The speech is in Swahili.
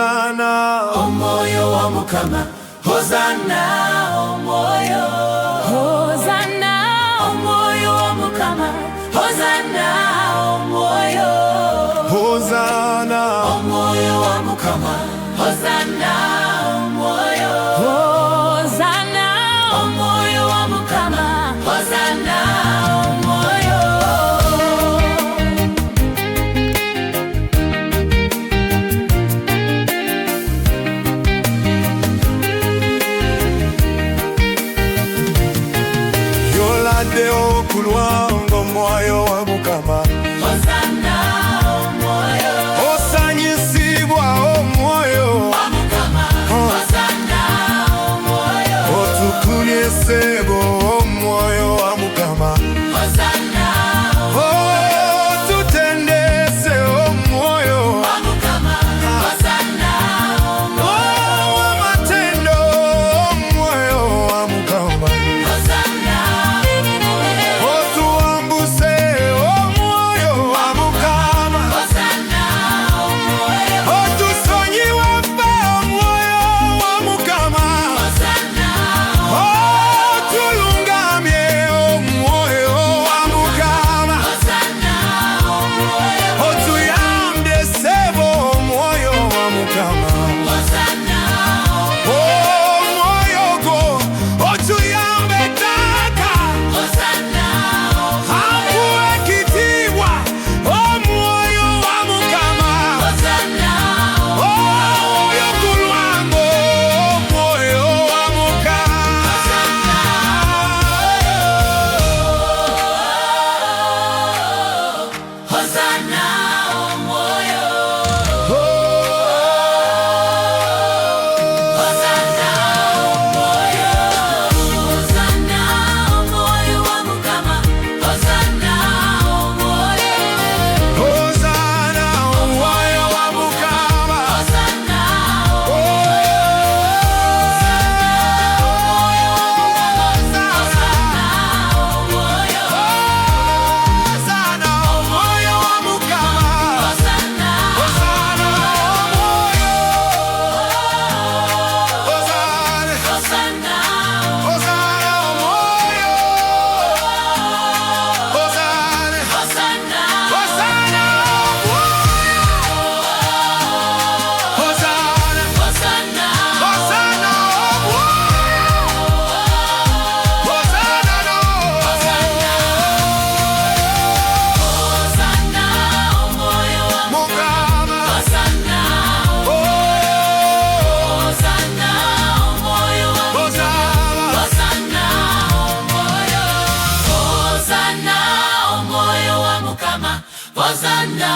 Hosana, Omwoyo wa Mukama. Hosana, omwoyo. Hosana, omwoyo wa Mukama. Hosana, omwoyo. Hosana, Omwoyo wa Mukama. Hosana, omwoyo. Hosana, omwoyo wa Mukama. Hosana, omwoyo. yolade okulwanga omwoyo wa Mukama. Hosana, omwoyo Osanyisibwa omwoyo wa Mukama. Hosana, omwoyo. otukulye ssebo omwoyo wa Mukama. Hosana, Otutendese omwoyo wa Mukama. Hosana, omwoyo. w'amatendo omwoyo wa Mukama. Hosana, omwoyo. Otuwambuse omwoyo wa Mukama. Hosana, omwoyo. Otusonyiwe ffe omwoyo wa Mukama. Hosana, Otulungamye omwoyo wa Mukama. Hosana, omwoyo. Otuyambye ssebo omwoyo wa Mukama. Hosana, Omwoyo gwo otuyambe Taata. Hosana, Akuwe ekitiibwa omwoyo wa Mukama. Hosana, Oyo ku lwango omwoyo wa Mukama. Hosana, omwoyo. Hosana, omwoyo. Hosana, omwoyo wa Mukama. Hosana, omwoyo. Hosana omwoyo wa Mukama. Hosana, omwoyo. Hosana omwoyo wa Mukama. Hosana, Hosana omwoyo. Hosana. Hosana, Hosana omwoyo. Hosana. Hosana, Hosana omwoyo. Hosana. Hosana, Hosana omwoyo. Hosana no. Hosana, omwoyo wa Mukama. Hosana, Oh. Hosana, omwoyo wa Hosana. Hosana, omwoyo. Hosana, omwoyo wa Mukama. Hosana,